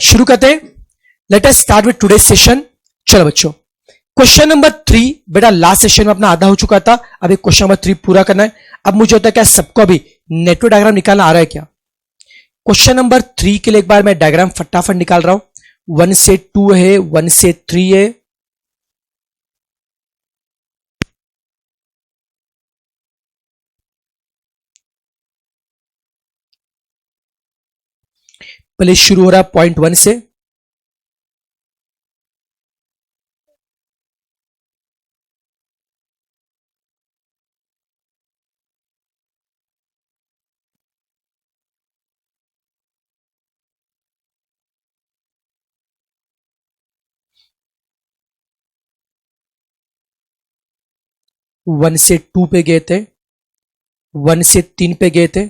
शुरू करते हैं। Let us start with today session. चलो बच्चों, क्वेश्चन नंबर 3 बेटा लास्ट सेशन में अपना आधा हो चुका था, अभी क्वेश्चन नंबर 3 पूरा करना है। अब मुझे होता है क्या सबको अभी नेटवर्क डायग्राम निकालना आ रहा है क्या? क्वेश्चन नंबर 3 के लिए एक बार मैं डायग्राम फटाफट निकाल रहा हूं। 1 से 2 है, 1 से 3 है, पहले शुरू हो रहा है पॉइंट 1 से। वन से 2 पे गए थे, 1 से 3 पे गए थे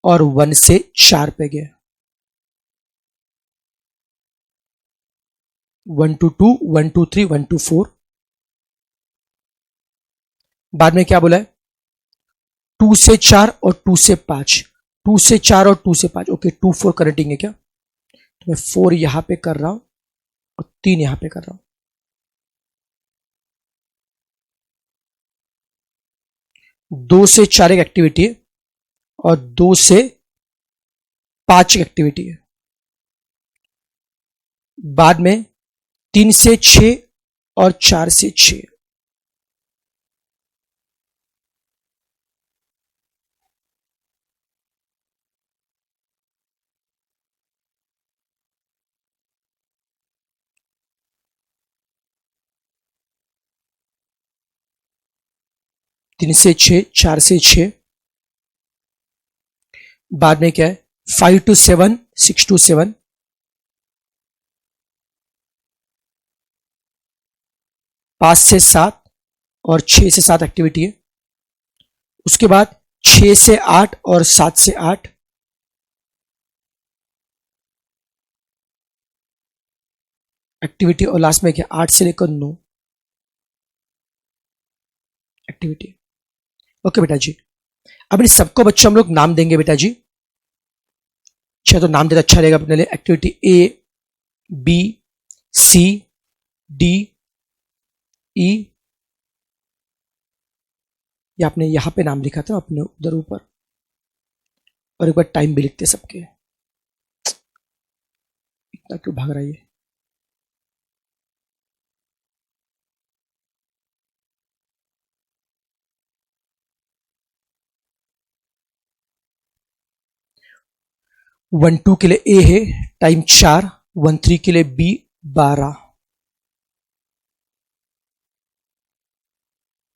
और 1 से 4 पे गए। 1 to 2, 1 to 3, 1 to 4। बाद में क्या बोला है? 2 से 4 और 2 से 5, 2 से 4 और 2 से 5। ओके, 2 4 कनेक्टिंग है क्या? तो मैं 4 यहां पे कर रहा हूं और 3 यहां पे कर रहा हूं। 2 से 4 एक एक्टिविटी है और 2 से 5 एक एक्टिविटी है। बाद में 3 से 6 और 4 से 6। तीन से 6, 4 से 6। बाद में क्या है? 5 to 7, 6 to 7। 5 से 7 और 6 से 7 एक्टिविटी है। उसके बाद 6 से 8 और 7 से 8। एक्टिविटी और लास्ट में क्या? 8 से लेकर 9 एक्टिविटी। ओके बेटा जी, अब इन सबको बच्चों हम लोग नाम देंगे बेटा जी। अच्छा, तो नाम देना अच्छा रहेगा अपने लिए। Activity A, B, C, D, E. ये आपने यहां पे नाम लिखा था अपने उधर ऊपर, और एक बार टाइम भी लिखते सबके। इतना क्यों भाग रहा है ये? वन टू के लिए ए है, टाइम 4। 1 3 के लिए बी 12।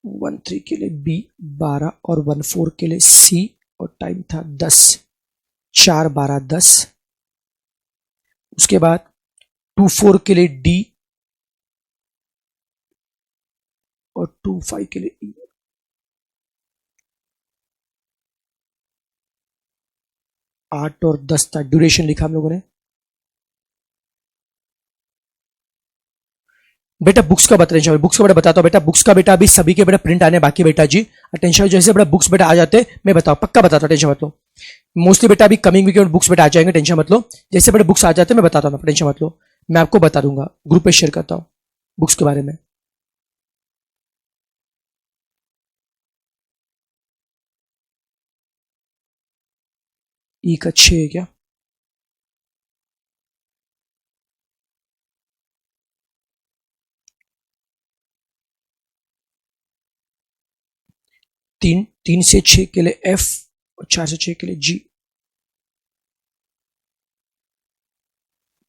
1 3 के लिए बी 12 और 1 4 के लिए सी, और टाइम था 10। 4 12 10। उसके बाद 2 4 के लिए डी और 2 5 के लिए ई। 8 और 10 था ड्यूरेशन लिखा हम लोगों ने। बेटा बुक्स का बता, बुक्स का बेटा बताता हूं बेटा। बुक्स का बेटा अभी सभी के बेटा प्रिंट आने बाकी बेटा जी। टेंशन जैसे बेटा बुक्स बेटा आ जाते मैं बताओ, पक्का बताता हूं, टेंशन मत लो। मोस्टली बेटा अभी कमिंग वीक में बुक्स बेटा आ जाएंगे, टेंशन मत लो। जैसे बेटा बुक्स आ जाते मैं बताता हूं, टेंशन मत लो। मैं आपको बता दूंगा, ग्रुप पे शेयर करता हूं बुक्स के बारे में। ई का 6 है क्या? तीन से 6 के लिए एफ और 4 से 6 के लिए जी।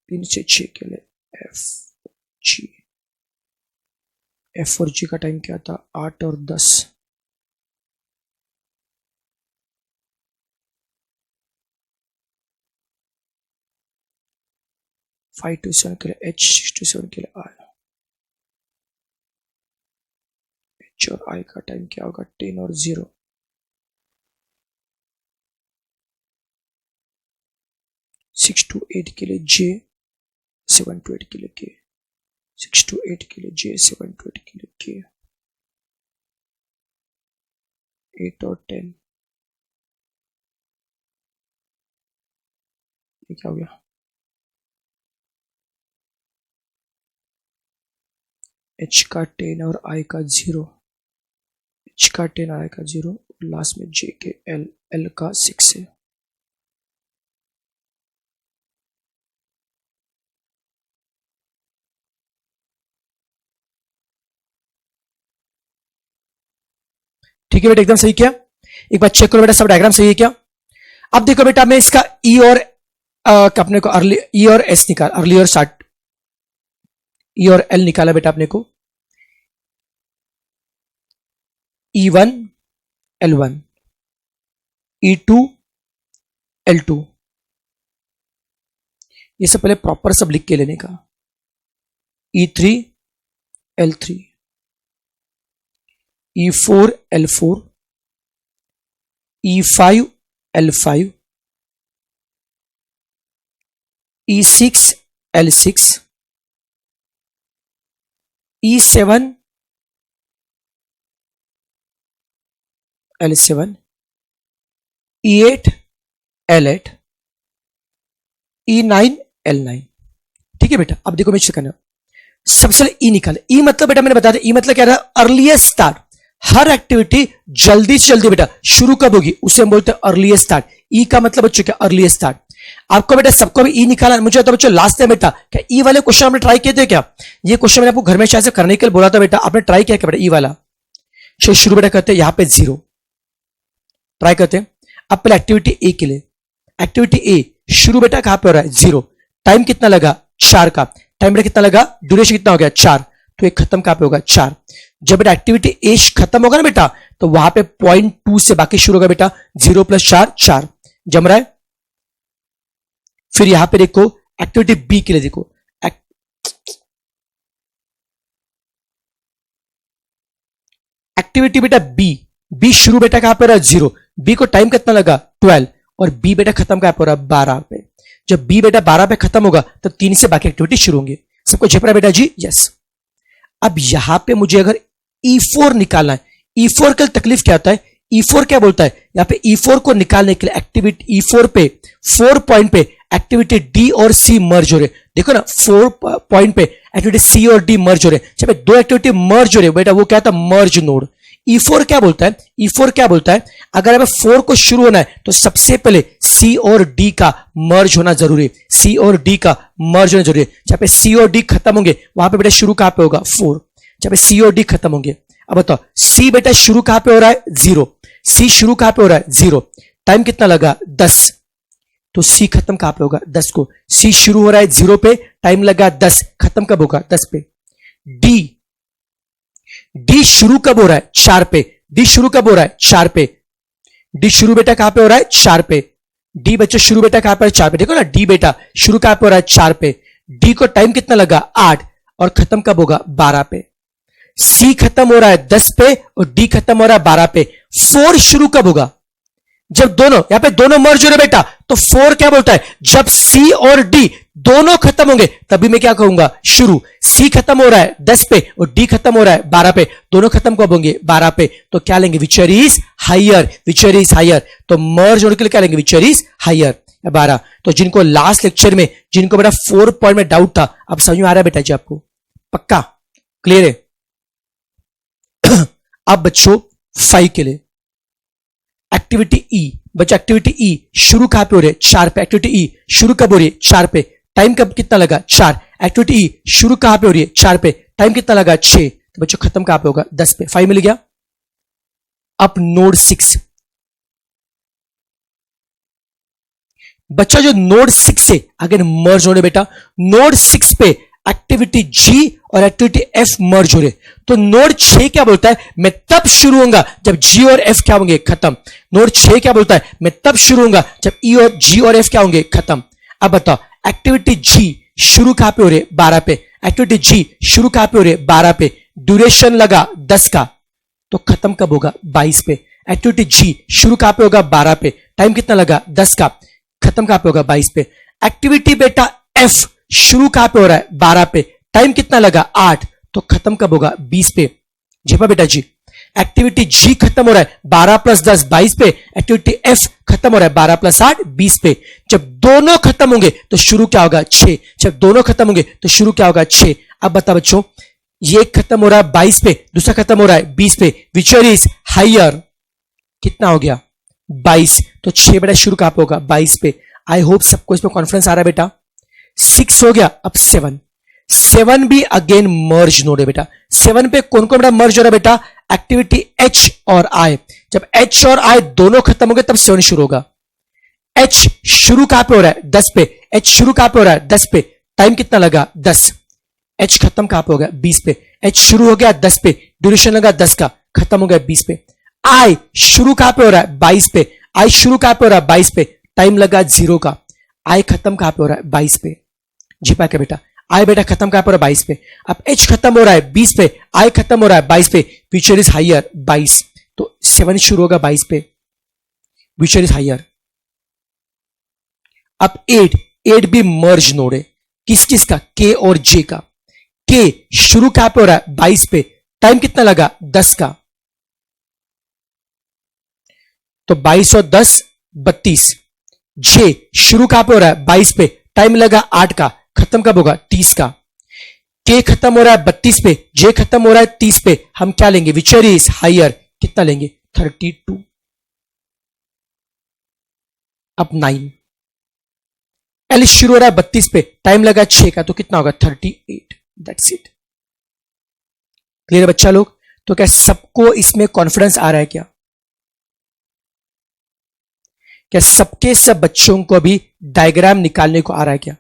3 से 6 के लिए एफ जी। एफ और जी का टाइम क्या था? 8 और 10। 5 to 7 के लिए एच, 6 to 7 के लिए आई। एच और आई का टाइम क्या होगा? 10 और 0। 6 to 8 के लिए जे, 7 to 8 के लिए के। 6 to 8 के लिए जे, 7 to 8 के लिए के। 8 और 10, ये क्या हो गया? एच का 10 और आई का 0, एच का 10 और आई का 0, लास्ट में जे के एल, एल का 6 है। ठीक है बेटा, एकदम सही किया। एक बार चेक करो बेटा सब डायग्राम सही है क्या। अब देखो बेटा मैं इसका ई और अपने को अर्ली ई और एस निकाल, अर्ली और स्टार्ट, ई और एल निकाला बेटा अपने को। E1 L1, E2 L2, ये सब पहले प्रॉपर सब लिख के लेने का। E3 L3, E4 L4, E5 L5, E6 L6, E7 L7, E8 L8, E9 L9। ठीक है बेटा, अब देखो मैं चेक करना, सबसे पहले ई निकाले। ई मतलब बेटा मैंने बताया, ई मतलब क्या रहा, अर्लीस्ट स्टार्ट। हर एक्टिविटी जल्दी से जल्दी बेटा शुरू कब होगी उसे हम बोलते हैं अर्लीस्ट स्टार्ट। ई का मतलब बच्चों क्या, अर्लीस्ट स्टार्ट। आपको बेटा सबको भी ई निकाला, मुझे तो बच्चों लास्ट में बेटा क्या ई वाले क्वेश्चन आपने ट्राई किए थे क्या? ये क्वेश्चन मैंने आपको घर में शायद से करने के लिए बोला था बेटा, आपने ट्राई किया क्या बेटा ई वाला? चलिए शुरू बेटा करते हैं, यहां पे 0 ट्राई करते हैं। अब पहले एक्टिविटी ए के लिए, एक्टिविटी ए शुरू बेटा कहां पे हो रहा है 0, टाइम कितना लगा 4 का, टाइम बेटा कितना लगा, ड्यूरेशन कितना हो गया 4, तो एक खत्म कहां पे होगा 4। जब बेटा एक्टिविटी ए खत्म होगा ना बेटा तो वहां पे 0.2 से बाकी शुरू होगा बेटा 0 + 4 4, जम रहा है। फिर यहां पे देखो एक्टिविटी बी के लिए, देखो एक्टिविटी बेटा बी, बी शुरू बेटा कहां पे रहा 0, बी को टाइम कितना लगा 12, और बी बेटा खत्म कहां पे हो रहा 12 पे। जब बी बेटा 12 पे खत्म होगा तो 3 से बाकी एक्टिविटी शुरू होंगे। सबको झेप रहा है बेटा जी? यस। अब यहां पे मुझे अगर E4 निकालना है, E4 का तकलीफ क्या होता है, E4 क्या बोलता है यहां पे, E4 को निकालने के लिए एक्टिविटी E4 पे 4 पॉइंट पे एक्टिविटी डी और सी मर्ज हो रहे। देखो ना 4 पॉइंट पे एक्टिविटी सी और डी मर्ज हो रहे। जब दो एक्टिविटी मर्ज हो रहे बेटा वो क्या था, मर्ज नोड। E4 क्या बोलता है, E4 क्या बोलता है, अगर हमें 4 को शुरू होना है तो सबसे पहले C और D का मर्ज होना जरूरी है, C और D का मर्ज होना जरूरी है। जहां पे C और D खत्म होंगे वहां पे बेटा शुरू कहां पे होगा 4, जहां पे C और D खत्म होंगे। अब बताओ C बेटा शुरू कहां पे हो रहा है 0, C शुरू कहां पे हो रहा है 0, टाइम कितना लगा 10, तो C खत्म कहां पे होगा 10 को। C शुरू हो रहा है 0 पे, टाइम लगा 10, खत्म कब होगा 10 पे। डी शुरू कब हो रहा है 4 पे, डी शुरू कब हो रहा है 4 पे, डी शुरू बेटा कहां पे हो रहा है 4 पे, डी बच्चे शुरू बेटा कहां पे 4 पे। देखो ना डी बेटा शुरू कहां पे हो रहा है 4 पे, डी को टाइम कितना लगा 8 और खत्म कब होगा 12 पे। सी खत्म हो रहा है 10 पे और डी खत्म हो रहा है 12 पे। 4 शुरू कब होगा, जब दोनों यहां पे दोनों मर्ज हो रहे बेटा, तो 4 क्या बोलता है, जब सी और डी दोनों खत्म होंगे तभी मैं क्या कहूंगा शुरू। सी खत्म हो रहा है 10 पे और डी खत्म हो रहा है 12 पे, दोनों खत्म कब होंगे 12 पे, तो क्या लेंगे विचर इज हायर, विचर इज हायर। तो मर्ज होने के लिए क्या लेंगे, विचर इज हायर 12। तो जिनको लास्ट लेक्चर में जिनको बेटा 4 पॉइंट में डाउट था, अब समझ में आ रहा है बेटा जी आपको, पक्का क्लियर है। अब बच्चों 5 के लिए एक्टिविटी ई, बच्चा एक्टिविटी ई शुरू कहां पे हो रही है 4 पे, एक्टिविटी ई शुरू कब हो रही है 4 पे, टाइम कब कितना लगा 4, एक्टिविटी ई शुरू कहां पे हो रही है 4 पे, टाइम कितना लगा 6, तो बच्चों खत्म कहां पे होगा 10 पे। 5 मिल गया। अब नोड 6, बच्चा जो नोड 6 से अगर मर्ज हो रहे बेटा, नोड 6 पे एक्टिविटी जी और एक्टिविटी एफ मर्ज हो रहे, तो नोड 6 क्या बोलता है, मैं तब शुरू होऊंगा जब जी और एफ क्या होंगे खत्म। नोड 6 क्या बोलता है, मैं तब शुरू होऊंगा जब ई और जी और एफ क्या होंगे खत्म। अब बताओ एक्टिविटी जी शुरू कहां पे हो रहे 12 पे, एक्टिविटी जी शुरू कहां पे हो रहे 12 पे, ड्यूरेशन लगा 10 का, तो खत्म कब होगा 22 पे। एक्टिविटी जी शुरू कहां पे होगा 12 पे, टाइम कितना लगा 10 का, खत्म कहां पे होगा 22 पे। एक्टिविटी बेटा एफ शुरू कहां पे हो रहा है 12 पे, टाइम कितना लगा 8, तो खत्म कब होगा 20 पे। जेपा बेटा जी एक्टिविटी जी खत्म हो रहा है 12 + 10 22 पे, एक्टिविटी एफ खत्म हो रहा है 12 + 8 20 पे। जब दोनों खत्म होंगे तो शुरू क्या होगा 6, जब दोनों खत्म होंगे तो शुरू क्या होगा 6। अब बता बच्चों ये खत्म हो रहा है 22 पे, दूसरा खत्म हो रहा है 20 पे, विच ईयर इज हायर, कितना हो गया 22, तो 6 बेटा शुरू कहां पे होगा 22 पे। आई होप सबको इसमें कॉन्फिडेंस आ रहा है बेटा। 6 हो गया, अब 7 भी अगेन मर्ज नोड है बेटा। 7 पे कौन कौन बेटा मर्ज हो रहा है बेटा, एक्टिविटी H और I। जब H और I दोनों खत्म हो गए तब 7 शुरू होगा। H शुरू कहां पे हो रहा है 10 पे, H शुरू कहां पे हो रहा है 10 पे, टाइम कितना लगा 10। H खत्म कहां पे हो गया 20 पे, H शुरू हो गया 10 पे, ड्यूरेशन लगा 10 का, खत्म हो गया 20 पे। I शुरू कहां पे हो रहा है 22 पे, I शुरू कहां पे हो रहा है 22 पे, टाइम लगा 0 का, I खत्म कहां पे हो रहा है 22 पे। जी पा के बेटा, I बेटा खत्म कहां पे हो रहा है 22 पे, अब H खत्म हो रहा है 20 पे, I खत्म हो रहा है 22 पे, फ्यूचर इज हायर 22, तो 7 शुरू होगा 22 पे, फ्यूचर इज हायर। अब 8 भी मर्ज नोड है, किस किस का, K और J का। K शुरू कहां पे हो रहा है 22 पे, टाइम कितना लगा 10 का, तो 22 और 10 32। J शुरू कहां पे हो रहा है 22 पे, टाइम लगा 8 का, खत्म कब होगा 30 का। K खत्म हो रहा है 32 पे, J खत्म हो रहा है 30 पे, हम क्या लेंगे, विच ईयर इज हायर, कितना लेंगे 32। अब 9, L शुरू हो रहा है 32 पे, टाइम लगा 6 का, तो कितना होगा 38। That's it. क्लियर है बच्चा लोग। तो क्या सबको इसमें कॉन्फिडेंस आ रहा है क्या सबके सब बच्चों को अभी डायग्राम निकालने को आ रहा है क्या।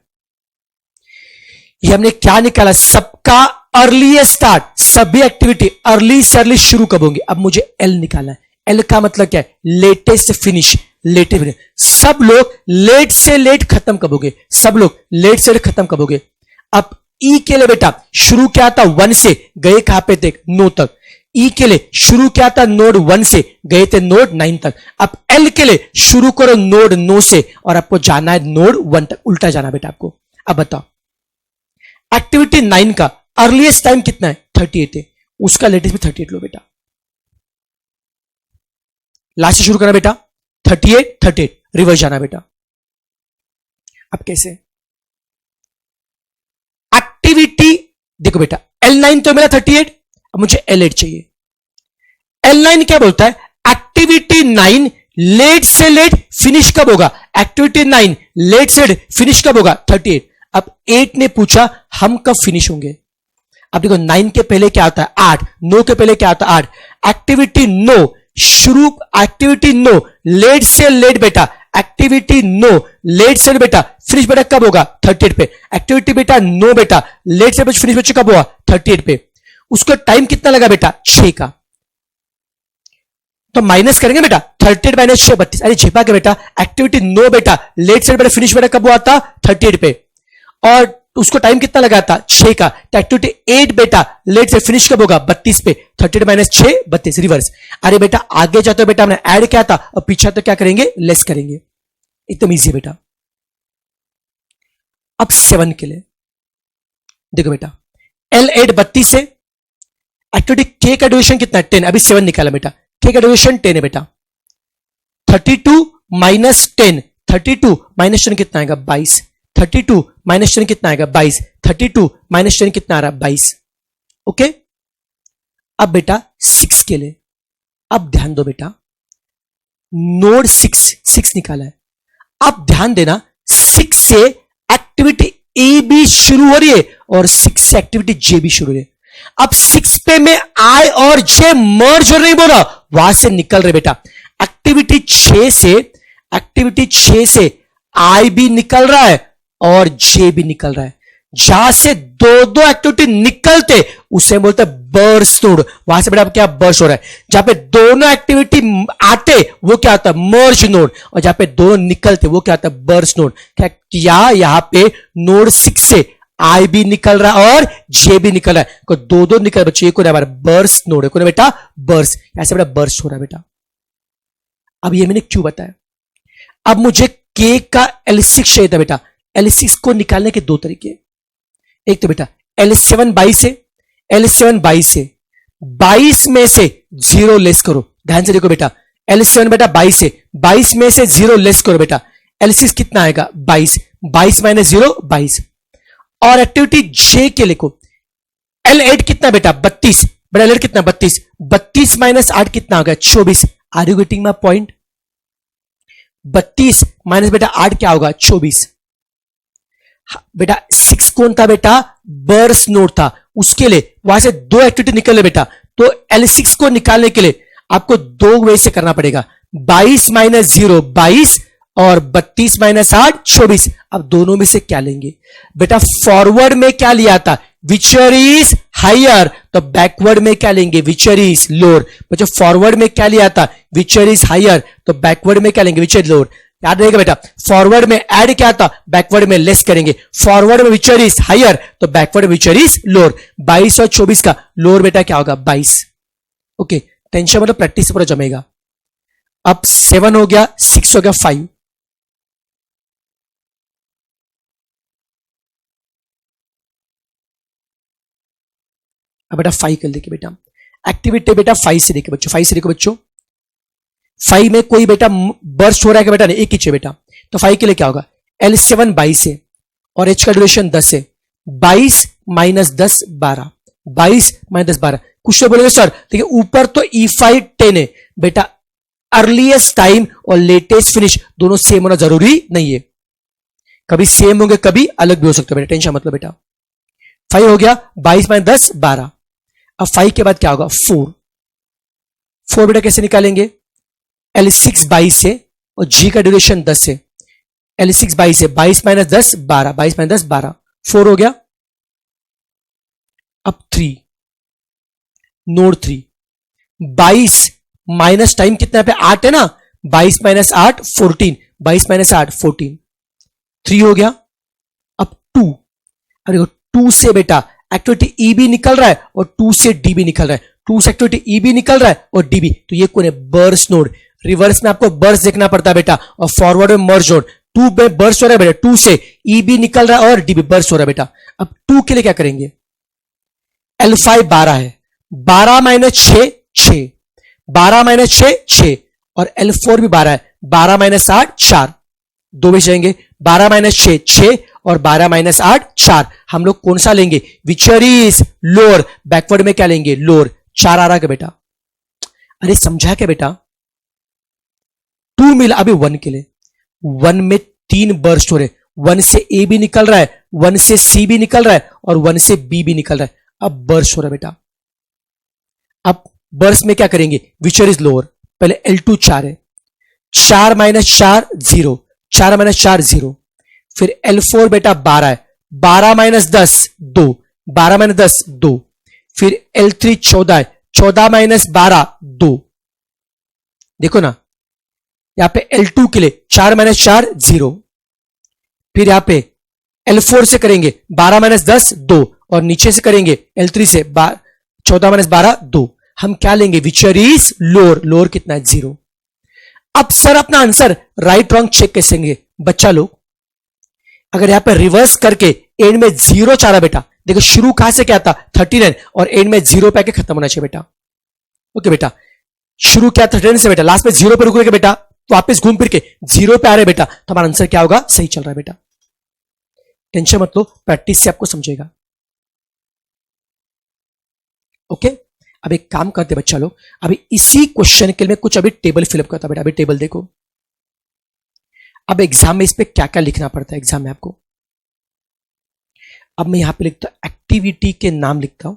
ये हमने क्या निकाला, सबका अर्ली स्टार्ट, सभी एक्टिविटी अर्ली से अर्ली शुरू कब होंगे। अब मुझे एल निकालना है। एल का मतलब क्या है, लेटेस्ट फिनिश, लेटेस्ट फिनिश। सब लोग लेट से लेट खत्म कब होगे, सब लोग लेट से लेट खत्म कब होगे। अब ई के लिए बेटा शुरू क्या था 1 से, गए कहां पे थे 9 तक। ई के लिए शुरू क्या था नोड 1 से, गए थे नोड 9 तक। अब एल के लिए शुरू करो नोड 9 से और आपको जाना है नोड 1 तक, उल्टा जाना बेटा आपको। अब बताओ एक्टिविटी 9 का अर्लीस्ट टाइम कितना है 38 है, उसका लेटेस्ट भी 38 लो बेटा। लास्ट से शुरू करना बेटा, 38 रिवर्स जाना बेटा। अब कैसे, एक्टिविटी देखो बेटा L9 तो मेरा 38, अब मुझे L8 चाहिए। L9 क्या बोलता है, एक्टिविटी 9 लेट से लेट फिनिश कब होगा, एक्टिविटी 9 लेट से लेट फिनिश कब होगा 38। अब 8 ने पूछा हम कब फिनिश होंगे। अब देखो 9 के पहले क्या आता है 8, 9 के पहले क्या आता है 8। एक्टिविटी 9 शुरू, एक्टिविटी 9 लेट से लेट बेटा, एक्टिविटी 9 लेट से लेट बेटा फिनिश बेटा कब होगा 38 पे। एक्टिविटी बेटा 9 बेटा लेट से फिनिश बच्चे कब हुआ 38 पे। उसका टाइम कितना लगा बेटा 6 का, तो माइनस करेंगे बेटा 38 माइनस 6 32। अरे छिपा के बेटा एक्टिविटी 9 बेटा लेट से बेटा फिनिश बेटा कब हुआ था 38 पे, और उसको टाइम कितना लगा था 6 का। तो एक्टिविटी 8 बेटा लेट से फिनिश कब होगा 32 पे, 38 माइनस 6 32 रिवर्स। अरे बेटा आगे जाते बेटा हमने ऐड किया था और पीछे तो क्या करेंगे लेस करेंगे, एकदम इजी बेटा। अब 7 के लिए देखो बेटा L8 32 से, एक्टिविटी K का ड्यूरेशन कितना है 10, अभी 7 निकाला बेटा, K का ड्यूरेशन 10 है बेटा। 32 माइनस 10, 32 माइनस 10 कितना आएगा 22, 32 माइनस 10 कितना आएगा 22, 32 माइनस 10 कितना आ रहा है 22। ओके, अब बेटा 6 के लिए, अब ध्यान दो बेटा नोड 6 निकाला है। अब ध्यान देना 6 से एक्टिविटी ए भी शुरू हो रही है और 6 से एक्टिविटी जे भी शुरू हो रही है। अब 6 पे में आई और जे मर्ज हो नहीं बोला, वहां से निकल रहे बेटा। एक्टिविटी 6 से आई भी निकल रहा है और जे भी निकल रहा है। जहां से दो एक्टिविटी निकलते उसे बोलते बर्स्ट नोड, वहां से बेटा क्या बर्स्ट हो रहा है। जहां पे दोनों एक्टिविटी आते वो क्या होता है मर्ज नोड, और जहां पे दोनों निकलते वो क्या होता है बर्स्ट नोड। क्या किया यहां पे नोड 6 से आई भी निकल रहा है और जे भी निकल रहा है, दो निकल बच्चे को हमारा बर्स्ट नोड है, को बेटा बर्स्ट, ऐसे बेटा बर्स्ट हो रहा है बेटा। अब ये मैंने क्यों बताया। अब मुझे के का L6 चाहिए था बेटा। L6 को निकालने के दो तरीके, एक तो बेटा L7 22 से, L7 22 से 22 में से 0 लेस करो। ध्यान से देखो बेटा L7 बेटा 22 से 22 में से 0 लेस करो बेटा, L6 कितना आएगा 22, 22 माइनस 0 22। और एक्टिविटी J के लिखो, L8 कितना बेटा 32, बेटा L8 कितना 32, 32 माइनस 8 कितना हो गया 24। Are you getting my point? 32 minus बेटा 8 क्या होगा 24। बेटा 6 कौन था बेटा? बर्स नोड था, उसके लिए वहां से दो एक्टिविटी निकल ले बेटा। तो L6 को निकालने के लिए आपको दो वे से करना पड़ेगा, 22 माइनस 0 22 और 32 माइनस 8 24। अब दोनों में से क्या लेंगे बेटा? फॉरवर्ड में क्या लिया था? विचर इज हायर, तो बैकवर्ड में क्या लेंगे? विचर इज लोअर। बच्चों फॉरवर्ड में क्या लिया था? विचर इज हायर, तो बैकवर्ड में क्या लेंगे? विचर लोअर। याद रहेगा बेटा, फॉरवर्ड में ऐड क्या था? बैकवर्ड में लेस करेंगे। फॉरवर्ड में विचर इज हायर, तो बैकवर्ड विचर इज लोअर। 22 और 24 का लोअर बेटा क्या होगा? 22। ओके, टेंशन मतलब प्रैक्टिस से पूरा जमेगा। अब 7 हो गया, 6 हो गया, 5। अब बेटा 5 कर देखिए बेटा, एक्टिविटी बेटा 5 से देखिए बच्चों, 5 से देखो बच्चों। 5 में कोई बेटा बर्स्ट हो रहा है क्या बेटा? नहीं, एक ही चाहिए बेटा। तो 5 के लिए क्या होगा? L7 22 है और H का ड्यूरेशन 10 है। 22 माइनस 10 12, 22 माइनस 10 12। कुछ तो बोलेंगे सर देखिए ऊपर तो E5 10 है बेटा, अर्लीस्ट टाइम और लेटेस्ट फिनिश दोनों सेम होना जरूरी नहीं है, कभी सेम होंगे कभी अलग भी हो सकते हैं बेटा, टेंशन मतलब बेटा। 5 हो गया, 22 माइनस 10 12। अब 5 के बाद क्या होगा? 4। 4 बेटा कैसे निकालेंगे? L6 22 है और G का ड्यूरेशन 10 है। L6 22 है, 22 माइनस 10 12, 22 माइनस 10 12, 4 हो गया। अब 3, नोड 3, 22 माइनस टाइम कितना पे 8 है ना, 22 माइनस 8 14, 22 माइनस 8 14, 3 हो गया। अब 2, अब देखो 2 से बेटा एक्टिविटी ई भी निकल रहा है और 2 से डी भी निकल रहा है, 2 से एक्टिविटी ई भी निकल रहा है और डी भी, तो ये कौन है? Burst node. रिवर्स में आपको बर्स्ट देखना पड़ता है बेटा और फॉरवर्ड में मर्ज नोड। 2 में बर्स्ट हो रहा है बेटा, 2 से ई भी निकल रहा है और डी भी बर्स्ट हो रहा है बेटा। अब 2 के लिए क्या करेंगे? L5 12 है, 12 माइनस 6 6, 12 माइनस 6 6 और L4 भी 12 है, 12 माइनस 8 4, दो में जाएंगे, 12 माइनस 6 6 और 12 माइनस 8 4। हम लोग कौन सा लेंगे? विचर इज लोअर, बैकवर्ड में क्या लेंगे? लोअर। 4 आ रहा है बेटा? अरे समझा क्या बेटा? 2 मिला अभी 1 के लिए, 1 में 3 बर्स्ट हो रहे, 1 से ए भी निकल रहा है, 1 से सी भी निकल रहा है और 1 से बी भी निकल रहा है। अब बर्स्ट हो रहा है बेटा। अब बर्स्ट में क्या करेंगे? विचर इज लोअर। पहले L2 4 है, 4 माइनस 4 0, 4 माइनस 4 0। फिर L4 बेटा 12 है, 12 माइनस 10 2, 12 माइनस 10 2। फिर L3 14 है, 14 माइनस 12 2। देखो ना यहां पे L2 के लिए 4 माइनस 4 0। फिर यहां पे L4 से करेंगे 12 माइनस 10 2 और नीचे से करेंगे L3 से 14 माइनस 12 2। हम क्या लेंगे? विचर इज लोअर, लोअर कितना है? 0। अब सर अपना आंसर राइट रॉन्ग चेक कैसे करेंगे बच्चा लोग? अगर यहां पे रिवर्स करके एंड में 0 चाह रहा बेटा, देखो शुरू कहां से क्या था 39 और एंड में 0 पे आके खत्म होना चाहिए बेटा। ओके बेटा, शुरू क्या 39 से बेटा, लास्ट में 0 पे रुकेगा बेटा, वापस घूम फिर के 0 पे आ रहे बेटा, तो हमारा आंसर क्या होगा? सही चल रहा है बेटा। टेंशन मत लो, प्रैक्टिस से आपको समझेगा। ओके, अब एक काम करते बच्चा लोग, अभी इसी क्वेश्चन के लिए कुछ अभी टेबल फिलअप करता बेटा। अभी टेबल देखो, अब एग्जाम में इस पे क्या क्या लिखना पड़ता है एग्जाम में आपको। अब मैं यहां पे लिखता हूं एक्टिविटी के नाम लिखता हूं,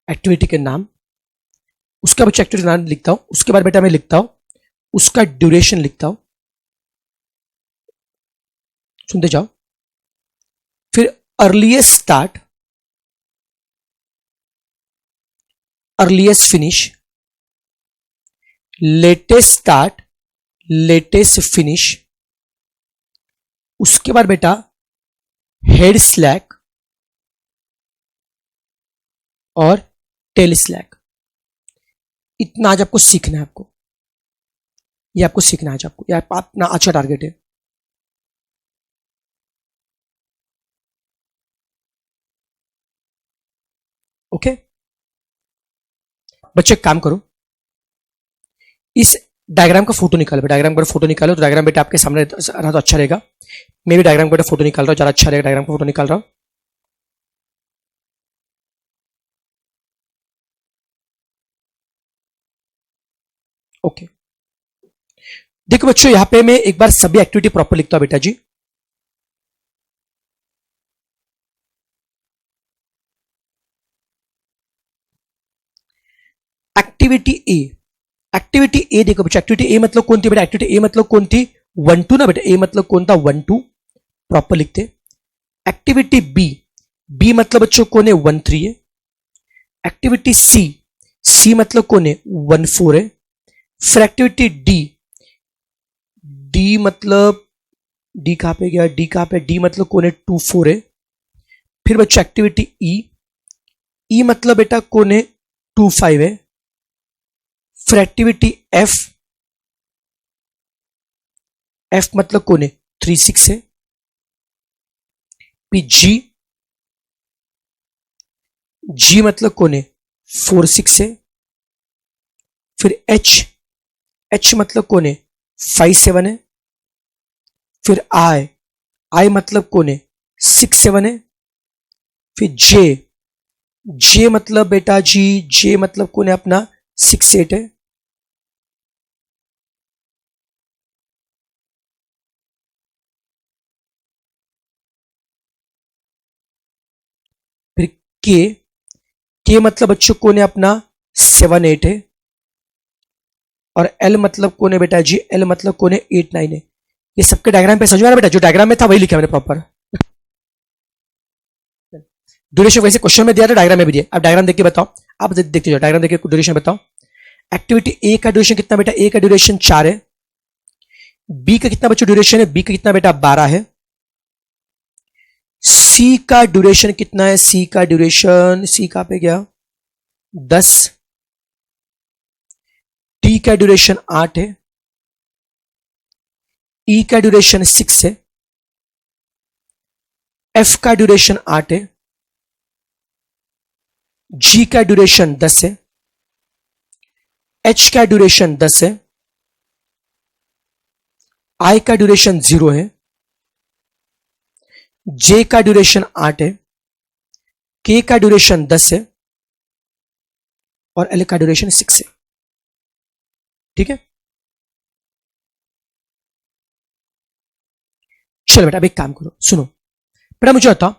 एक्टिविटी के नाम, उसका बच्चा एक्टिविटी नाम लिखता हूं, उसके बाद बेटा मैं लिखता हूं उसका ड्यूरेशन लिखता हूं, सुनते जाओ। फिर earliest start, earliest finish, latest start, latest finish, उसके बाद बेटा हेड स्लैक और टेल स्लैक। इतना आज आपको सीखना है, आपको ये आपको सीखना है आज, आपको ये अपना अच्छा टारगेट है। ओके, बच्चे एक काम करो, इस डायग्राम का फोटो निकालो, डायग्राम का फोटो निकालो, तो डायग्राम बेटा आपके सामने रहा तो अच्छा रहेगा। मैं भी डायग्राम का फोटो निकाल रहा हूं, ज्यादा अच्छा रहेगा, डायग्राम का फोटो निकाल रहा हूं। ओके, देखो बच्चों, यहां पे मैं एक बार सभी एक्टिविटी प्रॉपर लिखता हूं बेटा जी। एक्टिविटी ए, एक्टिविटी ए देखो बच्चों, एक्टिविटी ए मतलब कौन थी बेटा, एक्टिविटी ए मतलब कौन थी, 1 2 ना बेटा, ए मतलब कौन था, 1 2, प्रॉपर लिखते। एक्टिविटी बी, बी मतलब बच्चों कौन है, 1 3 है। एक्टिविटी सी, सी मतलब कौन है, 1 4 है। फिर एक्टिविटी डी, डी मतलब, डी कहां पे गया, डी कहां पे, डी मतलब कौन है, 2 4 है। फिर बच्चों एक्टिविटी ई, ई मतलब बेटा कौन है, 2 5 है। फिर एक्टिविटी एफ, एफ मतलब कौन है, 3 6 है। फिर जी, जी मतलब कौन है, 4 6 है। फिर एच, एच मतलब कौन है, 5 7 है। फिर आई, आई मतलब कौन है, 6 7 है। फिर जे, जे मतलब बेटा जी, जे मतलब कौन है अपना, 6 8 है। फिर के, के मतलब बच्चों कौन है अपना, 7 8 है। और एल मतलब कौन है बेटा जी, एल मतलब कौन है, 8 9 है। ये सबके डायग्राम पे समझ में आ रहा है बेटा, जो डायग्राम में था वही लिखा मैंने प्रॉपर। ड्यूरेशन वैसे क्वेश्चन में दिया था, डायग्राम में भी दिया, अब डायग्राम देख के बताओ, आप देखते जाओ, डायग्राम देख के ड्यूरेशन बताओ। एक्टिविटी ए का ड्यूरेशन कितना बेटा, ए का ड्यूरेशन 4 है। बी का कितना बच्चों ड्यूरेशन है, बी का कितना बेटा, 12 है। सी का ड्यूरेशन कितना है, सी का ड्यूरेशन, सी कहां पे गया, 10। टी का ड्यूरेशन 8 है। ई का ड्यूरेशन 6 है। एफ का ड्यूरेशन 8 है। जी का ड्यूरेशन 10 है। एच का ड्यूरेशन 10 है। आई का ड्यूरेशन 0 है। जे का ड्यूरेशन 8 है। के का ड्यूरेशन 10 है। और एल का ड्यूरेशन 6 है। ठीक है, चलो बेटा अब एक काम करो, सुनो बेटा, मुझे बताओ,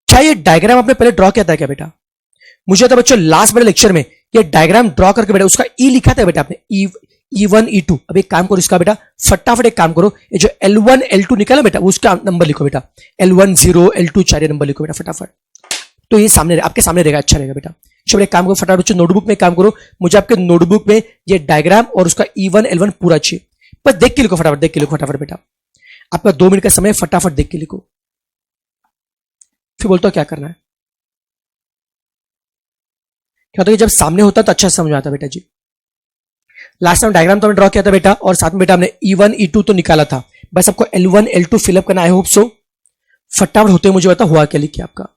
क्या ये डायग्राम आपने पहले ड्रॉ किया था क्या बेटा, मुझे था बच्चों लास्ट वाले लेक्चर में ये डायग्राम ड्रॉ करके बेटा उसका ई लिखा था बेटा आपने, ई वन ई टू। अब एक काम करो इसका बेटा, फटाफट एक काम करो, ये जो L1 L2 निकाला बेटा उसका नंबर लिखो बेटा, L1 0 L2 4 नंबर लिखो बेटा फटाफट। तो ये सामने आपके सामने रहेगा, अच्छा रहेगा बेटा। चलो एक काम करो फटाफट बच्चों, नोटबुक में काम करो, मुझे आपके नोटबुक में ये डायग्राम और उसका E1 L1 पूरा चाहिए, बस देख के लिखो फटाफट, देख के लिखो फटाफट बेटा, आपका 2 मिनट का समय, फटाफट देख के लिखो, फिर बोलता हूं क्या करना है। क्या होता है जब सामने होता तो अच्छा समझ में आता बेटा जी। लास्ट टाइम डायग्राम तो हमने ड्रॉ किया था बेटा, और साथ में बेटा हमने E1 E2 तो निकाला था, बस आपको L1 L2 फिलअप करना, आई होप सो फटाफट होते मुझे बता हुआ क्या लिखिए आपका।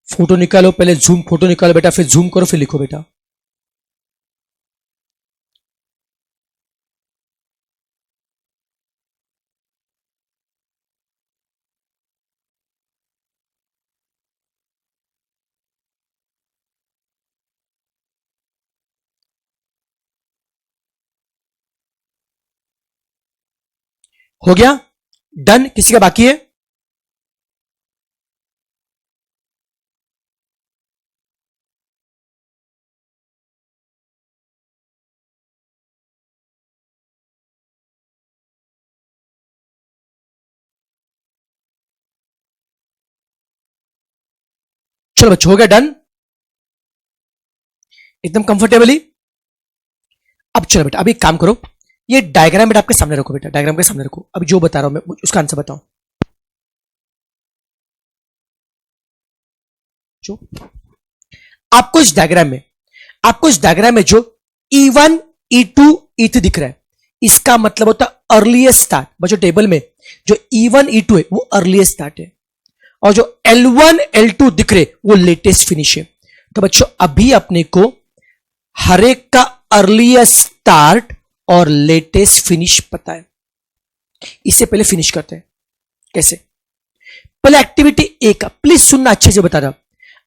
फोटो निकालो पहले, जूम फोटो निकालो बेटा, फिर जूम करो, फिर लिखो बेटा। हो गया डन, किसी का बाकी है। चलो बच्चों, हो गया डन एकदम कंफर्टेबली। अब चलो बेटा, अभी एक काम करो, ये डायग्राम बेटा आपके सामने रखो, बेटा डायग्राम के सामने रखो। अभी जो बता रहा हूं मैं उसका आंसर बताओ। जो आपको इस डायग्राम में जो E1 E2 E3 दिख रहा है, इसका मतलब होता है अर्लीस्ट स्टार्ट। बच्चों टेबल में जो E1 E2 है वो अर्लीस्ट स्टार्ट है, और जो L1 L2 दिख रहे वो लेटेस्ट फिनिश है। तो बच्चों अभी अपने को हर एक का अर्लीस्ट स्टार्ट और लेटेस्ट फिनिश पता है। इससे पहले फिनिश करते हैं कैसे। पहले एक्टिविटी ए का, प्लीज सुनना अच्छे से बता रहा।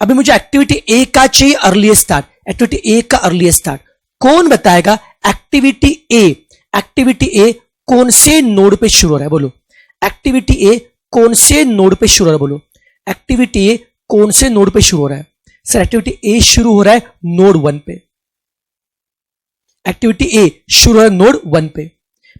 अभी मुझे एक्टिविटी ए का चाहिए अर्लीस्ट स्टार्ट। एक्टिविटी ए का अर्लीस्ट स्टार्ट कौन बताएगा? एक्टिविटी ए कौन से नोड पे शुरू हो रहा है बोलो। एक्टिविटी ए कौन से नोड पे शुरू हो रहा है बोलो। एक्टिविटी ए कौन से नोड पे शुरू हो रहा है? सर एक्टिविटी ए शुरू हो रहा है नोड 1 पे। एक्टिविटी ए शुरू हो रहा है नोड 1 पे।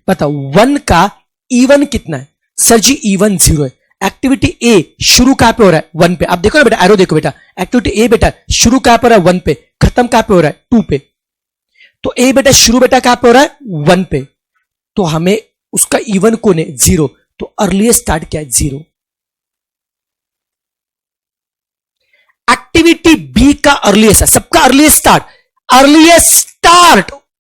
बताओ 1 का E1 कितना है? सर जी E1 0 है। एक्टिविटी ए शुरू कहां पे हो रहा है? 1 पे। आप देखो ना बेटा, एरो देखो बेटा, एक्टिविटी ए बेटा शुरू कहां पे हो रहा है? 1 पे। खत्म कहां पे हो रहा है? 2 पे। तो ए बेटा शुरू बेटा कहां पे हो रहा है? 1 पे। तो हमें उसका E1 कौन है? 0। तो अर्लीस्ट स्टार्ट क्या है? 0। एक्टिविटी बी का अर्लीस्ट है, सबका अर्लीस्ट स्टार्ट। अर्लीस्ट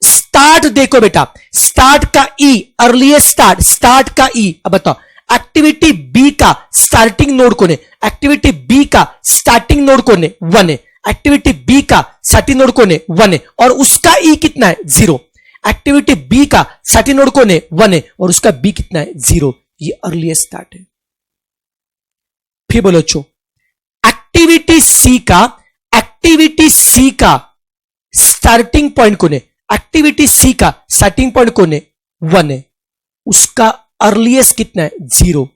स्टार्ट देखो बेटा, स्टार्ट का ई, अर्लीस्ट स्टार्ट का ई। अब बताओ एक्टिविटी बी का स्टार्टिंग नोड कौन है? एक्टिविटी बी का स्टार्टिंग नोड कौन है? 1 है। एक्टिविटी बी का स्टार्टिंग नोड कौन है? 1 है, और उसका ई कितना है? 0। एक्टिविटी बी का स्टार्टिंग नोड कौन है? 1 है, और उसका बी कितना है? 0। ये अर्लीस्ट स्टार्ट है। फिर बोलो चो, एक्टिविटी सी का स्टार्टिंग पॉइंट कौन है? एक्टिविटी सी का स्टार्टिंग पॉइंट कौन है? 1 है, उसका अर्लीस्ट कितना है? 0।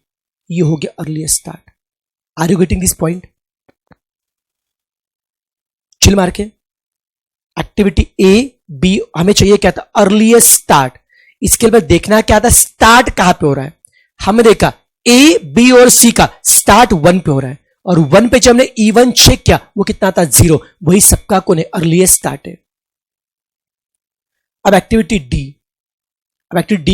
ये हो गया earliest start. Are you getting this point? Chill मार के। एक्टिविटी ए बी हमें चाहिए क्या था? Earliest start. इसके बाद देखना क्या था? स्टार्ट कहां पे हो रहा है। हमने देखा ए बी और सी का स्टार्ट 1 पे हो रहा है, और 1 पे जब हमने E1 चेक किया वो कितना था? 0। वही सबका कौन है? अर्लीस्ट स्टार्ट है। अब एक्टिविटी डी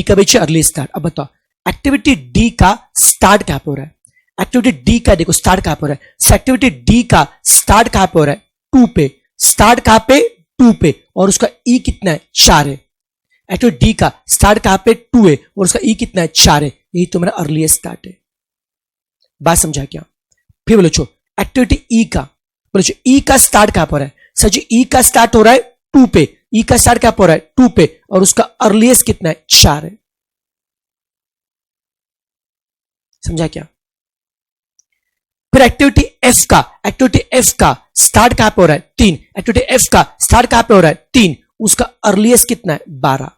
का भी अर्लीस्ट स्टार्ट। अब बताओ एक्टिविटी डी का स्टार्ट कहां पे हो रहा है? एक्टिविटी डी का देखो स्टार्ट कहां पे हो रहा है। एक्टिविटी डी का स्टार्ट कहां पे हो रहा है? 2 पे। स्टार्ट कहां पे? 2 पे, और उसका ई कितना है? 4 है। एक्टिविटी डी का स्टार्ट कहां पे? 2 है, और उसका ई कितना है? 4 है। यही तो मेरा अर्लीस्ट स्टार्ट है। बात समझा क्या? फिर बोलो चो एक्टिविटी ई का, बोलो चो ई का स्टार्ट कहां पर है? सर जी ई का स्टार्ट हो रहा है 2 पे। ई का स्टार्ट कहां पर हो रहा है? 2 पे, और उसका अर्लीस्ट कितना है? 4 है। समझा क्या? फिर एक्टिविटी एफ का स्टार्ट कहां पे हो रहा है? 3। एक्टिविटी एफ का स्टार्ट कहां पे हो रहा है? 3। उसका अर्लीस्ट कितना है? 12।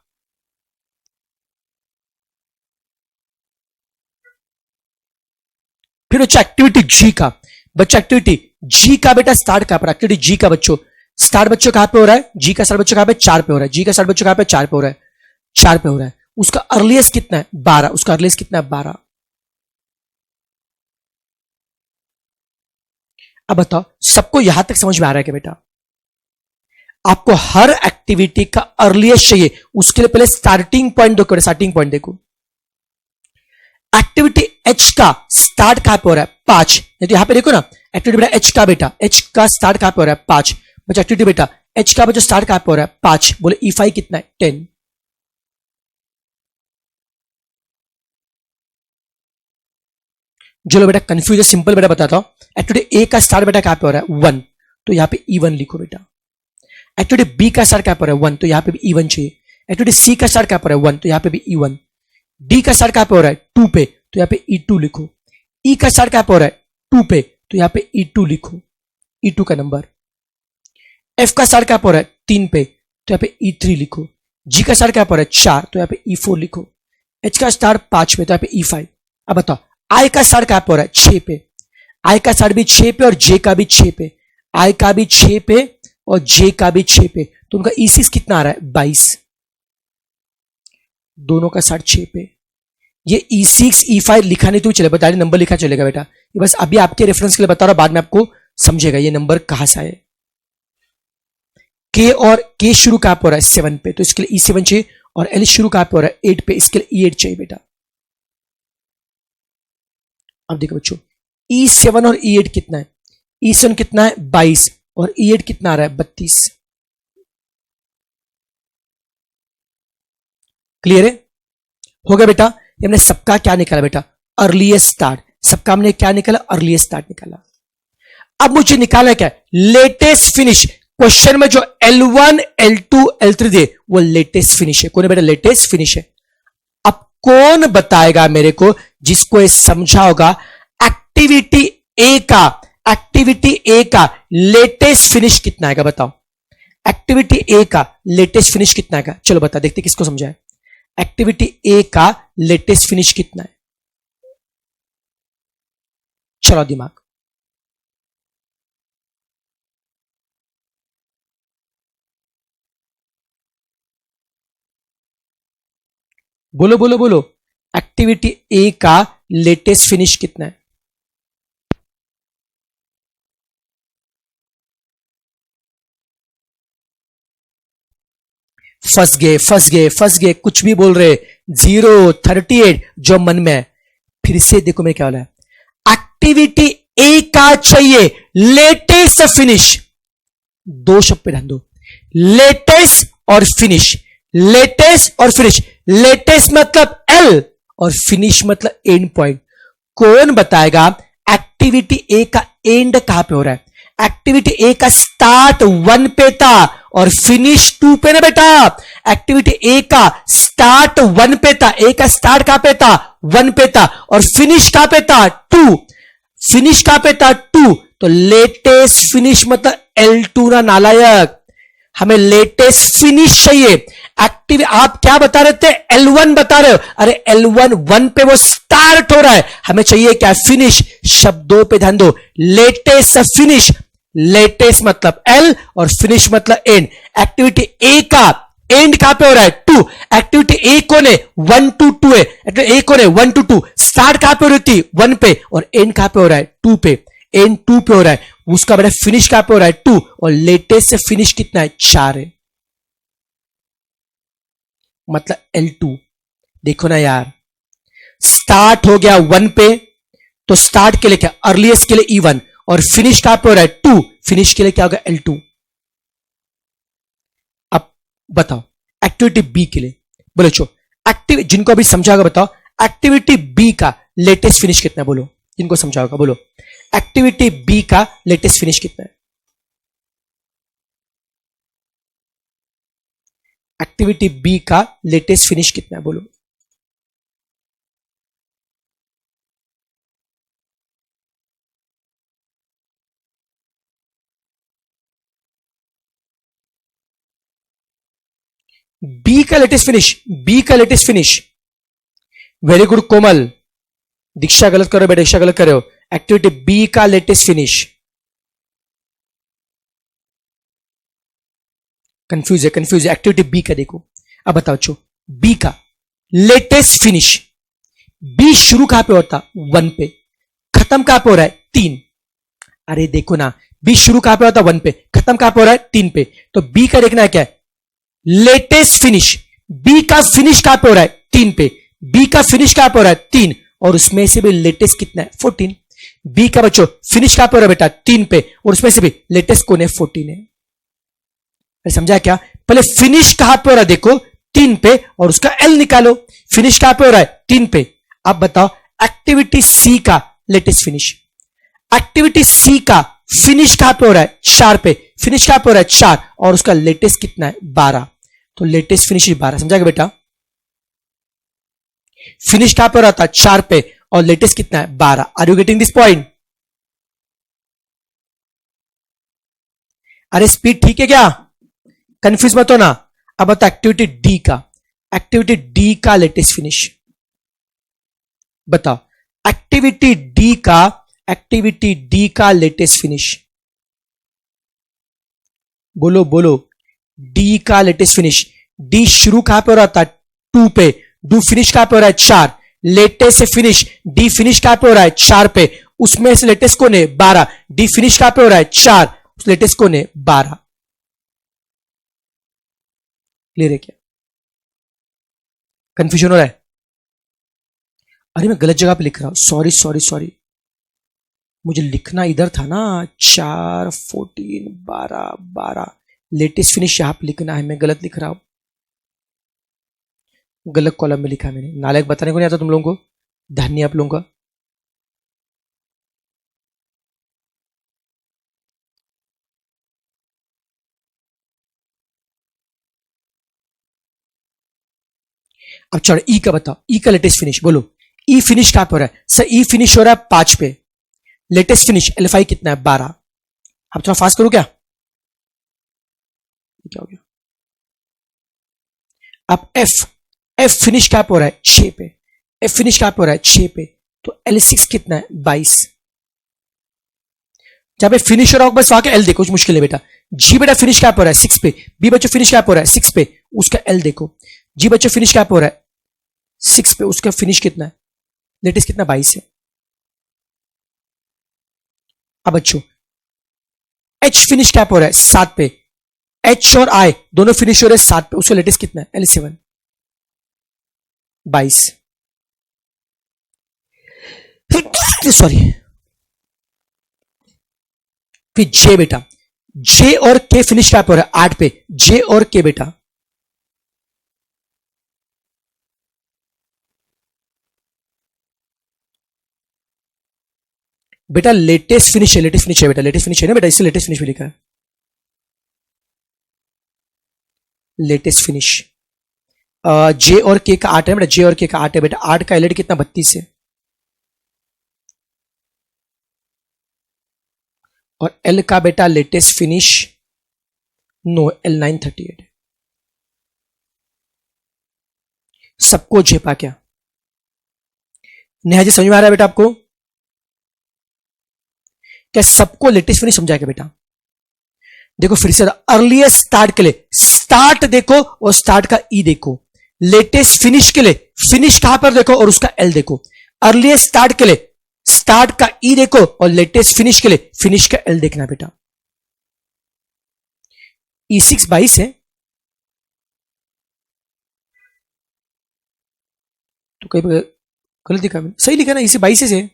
फिर बच्चा एक्टिविटी जी का, बच्चा एक्टिविटी जी का बेटा स्टार्ट कहां पर? एक्टिविटी जी का बच्चों स्टार्ट बच्चों कहां पे हो रहा है? जी का स्टार्ट बच्चों कहां पे? 4 पे हो रहा है। जी का स्टार्ट बच्चों कहां पे? 4 पे हो रहा है। 4 पे हो रहा है। उसका अर्लीस्ट कितना है? 12। उसका अर्लीस्ट कितना है? 12। अब बताओ सबको यहां तक समझ में आ रहा है कि बेटा आपको हर एक्टिविटी का अर्लीस्ट चाहिए, उसके लिए पहले स्टार्टिंग पॉइंट देखो। स्टार्टिंग पॉइंट देखो, एक्टिविटी एच का स्टार्ट कहां पे हो रहा है? 5। तो यहां पे देखो ना एक्टिविटी बेटा एच का, बेटा एच का स्टार्ट कहां पे हो रहा है? 5। बच्चा एक्टिविटी बेटा एच का बच्चा स्टार्ट कहां पे हो रहा है? 5। बोले E5 कितना है? 10। जो बेटा कंफ्यूज है सिंपल बेटा बताता हूं। एक्टिविटी ए का स्टार्ट बेटा कहां पे हो रहा है? 1। तो यहां पे E1 लिखो बेटा। एक्टिविटी बी का स्टार्ट कहां पर है? 1। तो यहां पे भी E1 चाहिए। एक्टिविटी सी का स्टार्ट कहां पर है? 1। तो यहां पे भी E1। डी का स्टार्ट कहां पे हो रहा है? 2 पे। तो यहां पे E2 लिखो। ई का स्टार्ट कहां पे हो रहा है? 2 पे। तो यहां पे E2 लिखो, E2 का नंबर। एफ का स्टार्ट कहां पे हो रहा है? 3 पे। तो यहां पे E3 लिखो। जी का स्टार्ट कहां पे हो रहा है? 4। तो यहां पे E4 लिखो। एच का स्टार्ट 5 पे। तो यहां पे E5। अब बताओ आई का स्टार्ट कहां पे हो रहा है? 6 पे। आई का स्टार्ट भी 6 पे और जे का भी 6 पे। आई का भी 6 पे और जे का भी 6 पे। तो उनका E6 कितना आ रहा है? 22। दोनों का स्टार्ट 6 पे। ये E6 E5 लिखा नहीं तो चले, बता नंबर लिखा चलेगा बेटा। ये बस अभी आपके रेफरेंस के लिए बता रहा हूं, बाद में आपको समझेगा ये नंबर कहां से आए। के और के शुरू कहां पे हो रहा है 7 पे, तो इसके लिए E7 चाहिए, और एल शुरू कहां पे हो रहा है 8 पे, इसके लिए E8 चाहिए बेटा। अब देखो बच्चों E7 और E8 कितना है, E7 कितना है 22 और E8 कितना आ रहा है 32। क्लियर है, हो गया बेटा। ये हमने सबका क्या निकाला बेटा, अर्लीस्ट स्टार्ट, सबका हमने क्या निकाला, अर्लीस्ट स्टार्ट निकाला। अब मुझे निकालना क्या है, लेटेस्ट फिनिश। क्वेश्चन में जो L1 L2 L3 दे वो लेटेस्ट फिनिश है, कौन है बेटा, लेटेस्ट फिनिश है। अब कौन बताएगा मेरे को जिसको ये समझा होगा, एक्टिविटी ए का लेटेस्ट फिनिश कितना आएगा बताओ, एक्टिविटी ए का लेटेस्ट फिनिश कितना आएगा, चलो बता देखते किसको समझाए। एक्टिविटी ए का लेटेस्ट फिनिश कितना है, चलो दिमाग, बोलो बोलो बोलो, एक्टिविटी ए का लेटेस्ट फिनिश कितना है। फंस गए, कुछ भी बोल रहे, 038 जो मन में है। फिर से देखो मैं क्या बोला है, एक्टिविटी ए का चाहिए लेटेस्ट फिनिश, दो शब्द पे ध्यान दो, लेटेस्ट और फिनिश, लेटेस्ट और फिनिश, लेटेस्ट मतलब एल और फिनिश मतलब एंड पॉइंट। कौन बताएगा एक्टिविटी ए का एंड कहां पे हो रहा है, एक्टिविटी ए का स्टार्ट 1 पे था और फिनिश 2 पे ना बेटा, एक्टिविटी ए का स्टार्ट 1 पे था, ए का स्टार्ट कहां पे था 1 पे था और फिनिश कहां पे था 2, फिनिश कहां पे था 2, तो लेटेस्ट फिनिश मतलब L2 ना नालायक, हमें लेटेस्ट फिनिश चाहिए। एक्टिव आप क्या बता रहे थे, L1 बता रहे हो, अरे L1 1 पे वो स्टार्ट हो रहा है, हमें चाहिए क्या फिनिश। शब्दों पे ध्यान दो, लेटेस्ट फिनिश, लेटेस्ट मतलब L और फिनिश मतलब एंड। एक्टिविटी ए का एंड कहां पे हो रहा है 2, एक्टिविटी ए कौन है 1 to 2 है, एक्टिविटी ए कौन है 1 to 2, स्टार्ट कहां पे हो रही थी 1 पे और एंड कहां पे हो रहा है 2 पे, एंड 2 पे हो रहा है, उसका बेटा फिनिश कहां पे हो रहा है 2 और लेटेस्ट से फिनिश कितना है 4 है, मतलब L2। देखो ना यार, स्टार्ट हो गया 1 पे, तो स्टार्ट के लिए क्या अर्लीस्ट के लिए E1 और फिनिश कहां पे हो रहा है 2, फिनिश के लिए क्या होगा L2। अब बताओ एक्टिविटी बी के लिए, बोलो चो एक्टिव जिनको अभी समझा होगा बताओ, एक्टिविटी बी का लेटेस्ट फिनिश कितना है, बोलो जिनको समझा होगा बोलो, एक्टिविटी बी का लेटेस्ट फिनिश कितना है, एक्टिविटी बी का लेटेस्ट फिनिश कितना है बोलो। बी का लेटेस्ट फिनिश, बी का लेटेस्ट फिनिश, वेरी गुड कोमल, दीक्षा गलत करो बेटा, दीक्षा गलत कर रहे हो, एक्टिविटी बी का लेटेस्ट फिनिश, कंफ्यूज है एक्टिविटी बी का। देखो अब बताओ चो बी का लेटेस्ट फिनिश, बी शुरू कहां पे होता 1 पे, खत्म कहां पे हो रहा है 3, अरे देखो ना बी शुरू कहां पे होता 1 पे, खत्म कहां पे हो रहा है 3 पे, तो बी का देखना है क्या है लेटेस्ट फिनिश, बी का फिनिश कहां पे हो रहा है 3 पे, बी का फिनिश कहां पे हो रहा है 3 और उसमें से भी लेटेस्ट कितना है 14। बी का बच्चों फिनिश कहां पे हो रहा है बेटा 3 पे और उसमें से भी लेटेस्ट कौन है 14 है। समझा क्या, पहले फिनिश कहां पे हो रहा है देखो 3 पे और उसका एल निकालो, फिनिश कहां पे हो रहा है 3 पे। अब बताओ एक्टिविटी सी का लेटेस्ट फिनिश, एक्टिविटी सी का फिनिश कहां पे हो रहा है 4 पे, फिनिश कहां पे हो रहा है 4 और उसका लेटेस्ट कितना है 12, तो लेटेस्ट फिनिश 12। समझा बेटा, फिनिश कहां पे हो रहा था 4 पे और लेटेस्ट कितना है 12। Are you getting this point? अरे स्पीड ठीक है क्या, कंफ्यूज मत हो ना। अब बता एक्टिविटी डी का, एक्टिविटी डी का लेटेस्ट फिनिश बताओ, एक्टिविटी डी का, एक्टिविटी डी का लेटेस्ट फिनिश बोलो बोलो, डी का लेटेस्ट फिनिश। डी शुरू कहां पे हो रहा था 2 पे, डू फिनिश कहां पे हो रहा है 4, लेटेस्ट फिनिश डी फिनिश कहां पे हो रहा है 4 पे उसमें से लेटेस्ट कौन है 12, डी फिनिश कहां पे हो रहा है 4, उस लेटेस्ट कौन है 12। क्लियर है क्या? कंफ्यूजन हो रहा है? अरे मैं गलत जगह पे लिख रहा हूं, सॉरी सॉरी सॉरी, मुझे लिखना इधर था ना, 4 14 12 12, लेटेस्ट फिनिश यहां पे लिखना है, मैं गलत लिख रहा हूं, गलत कॉलम में लिखा मैंने। नालायक बताने को नहीं आता तुम लोगों को, ध्यान नहीं आप लोगों का। अब चलो ई का बताओ, ई का लेटेस्ट फिनिश बोलो। ई फिनिश कहां पे हो रहा है सर? ई फिनिश हो रहा है 5 पे, लेटेस्ट फिनिश एल्फाई कितना है 12। अब थोड़ा फास्ट करो क्या, क्या हो गया? अब एफ, एफ फिनिश कहां पे हो रहा है 6 पे, एफ फिनिश कहां पे हो रहा है 6 पे, तो L6 कितना है 22। जहां पे फिनिश हो रहा हो बस वहां का एल देखो, कुछ मुश्किल है बेटा। जी बेटा फिनिश कहां पे हो रहा है 6 पे, बी बच्चों फिनिश कहां पे हो रहा है 6 पे, उसका एल देखो। जी बच्चों फिनिश कहां पे हो रहा है 6 पे, उसका फिनिश कितना है, लेटेस्ट कितना 22 है। अब बच्चों एच फिनिश कहां पे हो रहा है 7 पे, एच और आई दोनों फिनिश हो रहे हैं 7 पे, उसका लेटेस्ट कितना है L7 22। सॉरी, फिर जे बेटा, जे और के फिनिश कहां पे हो रहा है 8 पे, जे और के बेटा, बेटा लेटेस्ट फिनिश है, लेटेस्ट फिनिश है बेटा, लेटेस्ट फिनिश है ना बेटा, इससे लेटेस्ट फिनिश भी लिखा है, लेटेस्ट फिनिश। जे और के का 8 है बेटा, जे और के का 8 है बेटा, 8 का एलईडी कितना 32 है, और एल का बेटा लेटेस्ट फिनिश नो L9 38 है। सबको झेपा क्या? नेहा जी समझ में आ रहा है बेटा आपको? क्या सबको लेटेस्ट फिनिश समझाएगा बेटा? देखो फिर से अर्लीस्ट स्टार्ट के लिए स्टार्ट देखो और स्टार्ट का ई देखो, लेटेस्ट फिनिश के लिए फिनिश कहां पर देखो और उसका एल देखो। अर्लीस्ट स्टार्ट के लिए स्टार्ट का ई देखो और लेटेस्ट फिनिश के लिए फिनिश का एल देखना बेटा। E6 22 है, तो कहीं गलत लिखा मैंने, सही लिखा ना, E6 22 है।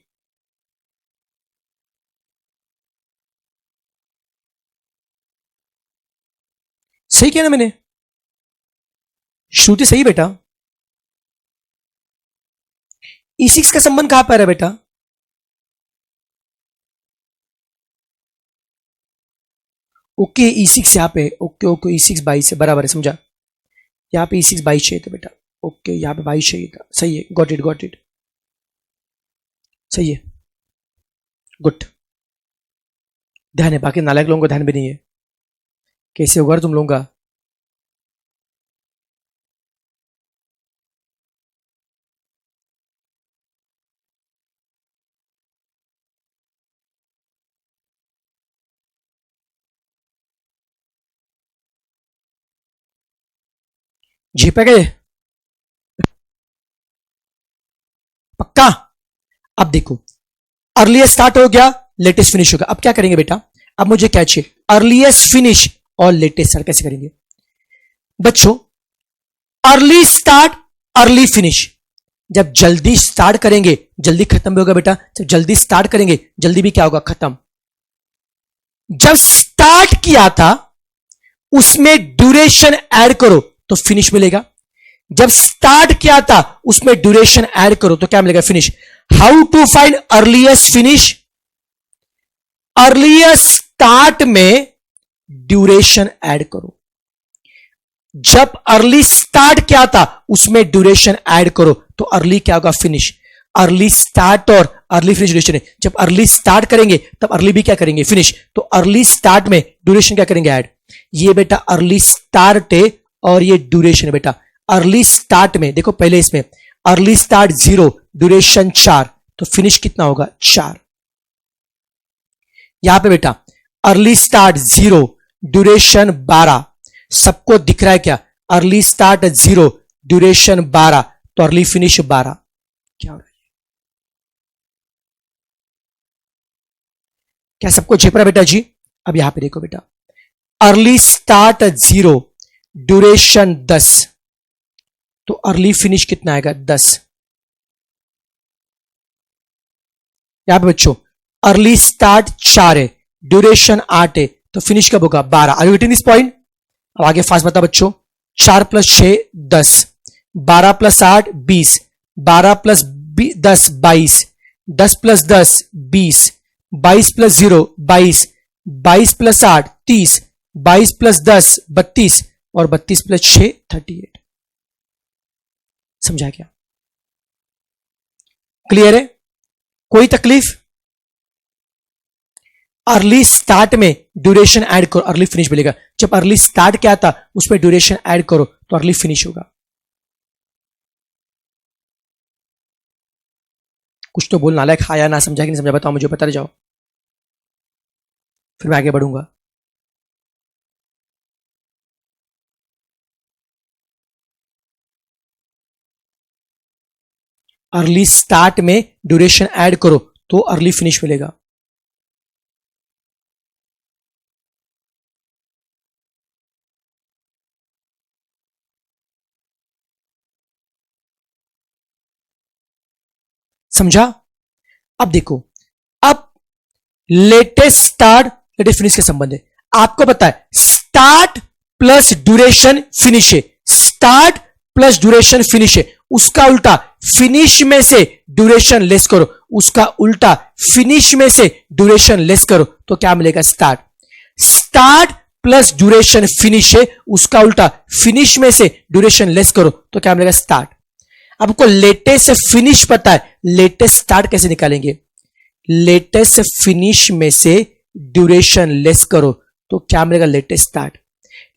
सही किया ना मैंने, श्रुति सही बेटा। E6 का संबंध कहां पर है बेटा? ओके E6 यहां पे, ओके ओके E6 22 है, बराबर है, समझा। यहां पे E6 22 चाहिए था बेटा, ओके यहां पे 22 चाहिए था, सही है, गॉट इट, सही है, गुड। ध्यान है, बाकी नालायक लोगों को ध्यान भी नहीं है, कैसे होगा तुम लोगों का? झेपा गए पक्का? अब देखो अर्लीस्ट स्टार्ट हो गया, लेटेस्ट फिनिश हो गया, अब क्या करेंगे बेटा? अब मुझे क्या चाहिए? अर्लीस्ट फिनिश और लेटेस्ट स्टार्ट कैसे करेंगे बच्चों? अर्ली स्टार्ट अर्ली फिनिश, जब जल्दी स्टार्ट करेंगे जल्दी खत्म भी होगा बेटा, जब जल्दी स्टार्ट करेंगे जल्दी भी क्या होगा खत्म। जब स्टार्ट किया था उसमें ड्यूरेशन ऐड करो तो फिनिश मिलेगा, जब स्टार्ट किया था उसमें ड्यूरेशन ऐड करो तो क्या मिलेगा finish. How to find earliest finish? Earliest start में ड्यूरेशन ऐड करो, जब अर्ली स्टार्ट किया था उसमें ड्यूरेशन ऐड करो तो अर्ली क्या होगा फिनिश। अर्ली स्टार्ट और अर्ली फिनिश ड्यूरेशन है, जब अर्ली स्टार्ट करेंगे तब अर्ली भी क्या करेंगे फिनिश, तो अर्ली स्टार्ट में ड्यूरेशन क्या करेंगे ऐड। ये बेटा अर्ली स्टार्ट है और ये ड्यूरेशन है बेटा। अर्ली स्टार्ट में देखो पहले इसमें अर्ली स्टार्ट 0 ड्यूरेशन 4, तो फिनिश कितना होगा 4। यहां पे बेटा अर्ली स्टार्ट 0 ड्यूरेशन 12, सबको दिख रहा है क्या? अर्ली स्टार्ट 0 ड्यूरेशन 12 तो अर्ली फिनिश 12, क्या हो रहा है? क्या सबको झेप रहा बेटा जी? अब यहां पे देखो बेटा, अर्ली स्टार्ट 0, ड्यूरेशन 10, तो अर्ली फिनिश कितना आएगा? 10। यहां पे बच्चों अर्ली स्टार्ट 4 है, ड्यूरेशन 8 है, तो फिनिश कब होगा? 12। Are you getting this point? अब आगे फास्ट बता बच्चों, 4 + 6 10, 12 + 8 20, 12 + 10 22, 10 + 10 20, 22 + 0 22, 22 + 8 30, 22 + 10 32, और 32 + 6 38। समझा क्या? क्लियर है? कोई तकलीफ? अर्ली स्टार्ट में ड्यूरेशन ऐड करो, अर्ली फिनिश मिलेगा। जब अर्ली स्टार्ट क्या था उसमें ड्यूरेशन ऐड करो तो अर्ली फिनिश होगा। कुछ तो बोल, नालायक, हाँ या ना, समझा कि नहीं समझा बताओ मुझे, बता जाओ, फिर मैं आगे बढ़ूंगा। अर्ली स्टार्ट में ड्यूरेशन ऐड करो तो अर्ली फिनिश मिलेगा। समझा? अब देखो, अब लेटेस्ट स्टार्ट लेटेस्ट फिनिश के संबंध है। आपको पता है स्टार्ट प्लस ड्यूरेशन फिनिश है, स्टार्ट प्लस ड्यूरेशन फिनिश है। उसका उल्टा फिनिश में से ड्यूरेशन लेस करो, उसका उल्टा फिनिश में से ड्यूरेशन लेस करो तो क्या मिलेगा? Start. Start plus duration finish है, उसका उल्टा फिनिश में से ड्यूरेशन लेस करो तो क्या मिलेगा? स्टार्ट। आपको लेटेस्ट से फिनिश पता है, लेटेस्ट स्टार्ट कैसे निकालेंगे? लेटेस्ट फिनिश में से ड्यूरेशन लेस करो तो क्या मिलेगा? Latest start.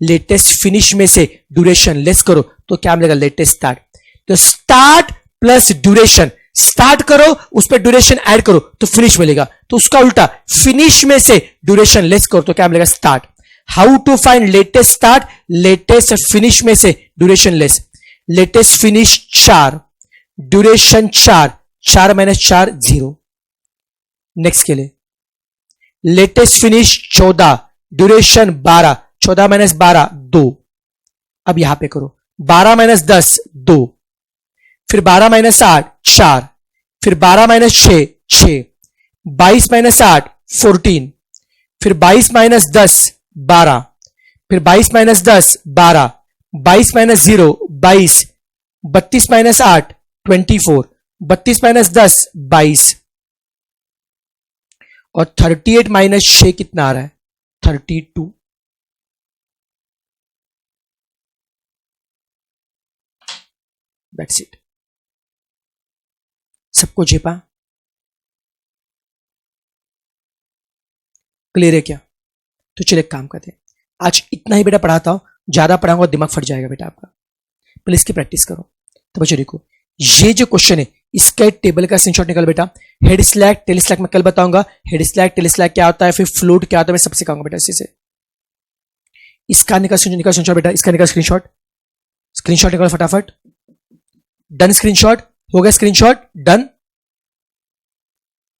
लेटेस्ट फिनिश में से ड्यूरेशन लेस करो तो क्या मिलेगा? Latest start. तो स्टार्ट प्लस ड्यूरेशन, स्टार्ट करो उस पर ड्यूरेशन ऐड करो तो फिनिश मिलेगा, तो उसका उल्टा फिनिश में से ड्यूरेशन लेस करो तो क्या मिलेगा? Start. How to find latest start? Latest finish में से duration less. Latest finish 4, duration 4, 4 - 4 0। Next के लिए लेटेस्ट फिनिश 14, ड्यूरेशन 12, 14 - 12 2। अब यहां पे करो 12 - 10 2, फिर 12 - 8 4, फिर 12 - 6 6, 22 - 8 14, फिर 22 - 10 12, फिर 22 - 10 12, 22 - 0 22, 32 - 8 24, 32 - 10 22, और 38 - 6 कितना आ रहा है? 32। That's it. सबको झेपा? क्लियर है क्या? तो चलिए एक काम करते हैं, आज इतना ही बेटा पढ़ाता हूं, ज्यादा पढ़ाऊंगा दिमाग फट जाएगा बेटा आपका। पहले इसकी प्रैक्टिस करो। तो बच्चों देखो, ये जो क्वेश्चन है इसका टेबल का स्क्रीनशॉट निकाल बेटा। हेड स्लैग टेल स्लैग मैं कल बताऊंगा, हेड स्लैग टेल स्लैग क्या होता है, फिर फ्लूट क्या होता है, मैं सब सिखाऊंगा बेटा इसी से। इसका निकाल स्क्रीनशॉट बेटा, इसका निकाल स्क्रीनशॉट, स्क्रीनशॉट निकाल फटाफट। डन, स्क्रीनशॉट हो गया, स्क्रीनशॉट डन।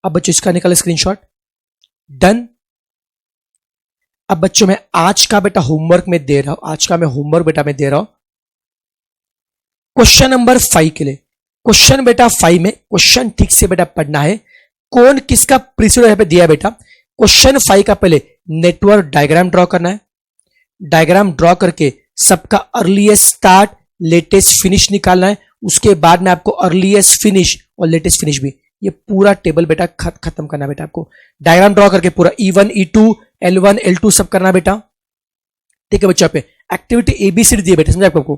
अब बच्चों इसका निकाल स्क्रीनशॉट, डन। अब बच्चों मैं आज का बेटा होमवर्क में दे रहा हूं, आज का मैं होमवर्क बेटा मैं दे रहा हूं क्वेश्चन नंबर 5 के लिए। क्वेश्चन बेटा 5 में क्वेश्चन ठीक से बेटा पढ़ना है, कौन किसका प्रीसीडर यहां पे दिया बेटा। क्वेश्चन 5 का पहले नेटवर्क डायग्राम ड्रॉ करना है, डायग्राम ड्रॉ करके सबका अर्लीएस्ट स्टार्ट लेटेस्ट फिनिश निकालना है। उसके बाद में आपको अर्लीएस्ट फिनिश और लेटेस्ट फिनिश भी, ये पूरा टेबल बेटा खत्म करना बेटा आपको। डायग्राम ड्रॉ करके पूरा E1 E2 L1 L2 सब करना बेटा। ठीक है बच्चों, पे एक्टिविटी ABCD दिए बेटा, समझा आपको।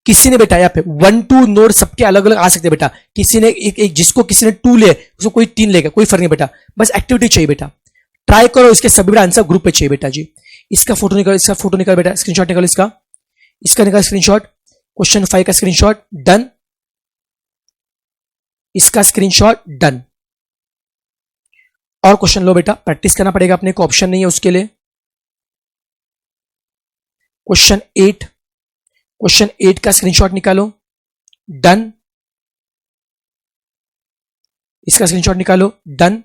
किसी ने बेटा यहाँ पे 1 2 नोड सबके अलग अलग आ सकते हैं बेटा। किसी ने एक जिसको किसी ने 2 ले उसको कोई 3 लेगा, कोई फर्क नहीं बेटा, बस एक्टिविटी चाहिए बेटा। ट्राई करो, इसके सभी बेटा आंसर ग्रुप पे चाहिए बेटा जी। इसका फोटो निकाल, इसका फोटो निकाल बेटा, स्क्रीनशॉट निकाल इसका, इसका निकाल स्क्रीनशॉट। क्वेश्चन 5 का स्क्रीनशॉट डन, इसका स्क्रीनशॉट डन। और क्वेश्चन लो बेटा, प्रैक्टिस करना पड़ेगा अपने को, ऑप्शन नहीं है उसके लिए। क्वेश्चन 8, क्वेश्चन 8 का स्क्रीनशॉट निकालो, डन। इसका स्क्रीनशॉट निकालो, डन।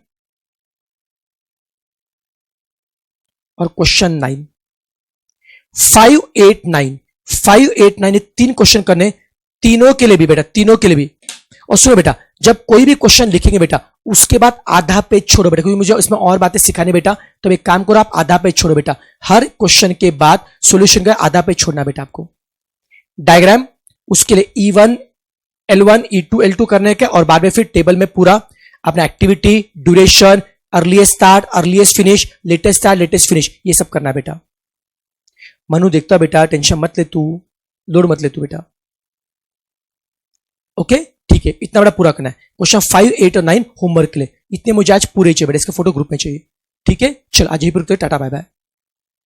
और क्वेश्चन 9। 5, 8, 9, 5, 8, 9 ये 3 क्वेश्चन करने, तीनों के लिए भी बेटा, तीनों के लिए भी। और सुनो बेटा, जब कोई भी क्वेश्चन लिखेंगे बेटा, उसके बाद आधा पेज छोड़ो बेटा, क्योंकि मुझे इसमें और बातें सिखानी बेटा। तो एक काम करो, आप आधा पेज छोड़ो बेटा, हर क्वेश्चन के बाद सॉल्यूशन का आधा पेज छोड़ना बेटा आपको। डायग्राम उसके लिए E1, L1, E2, L2 करने के, और बाद में फिर टेबल में पूरा अपना activity, duration, earliest start, earliest finish, latest start, latest finish, ये सब करना बेटा। मनु देखता बेटा, टेंशन मत ले तू, लोड मत ले तू बेटा। ओके ठीक है, इतना बड़ा पूरा करना है। क्वेश्चन 5, 8 और 9 होमवर्क के लिए, इतने मुझे आज पूरे चाहिए बेटा, इसका फोटो ग्रुप में चाहिए। ठीक है, चल आज ही पर टाटा बाय बाय।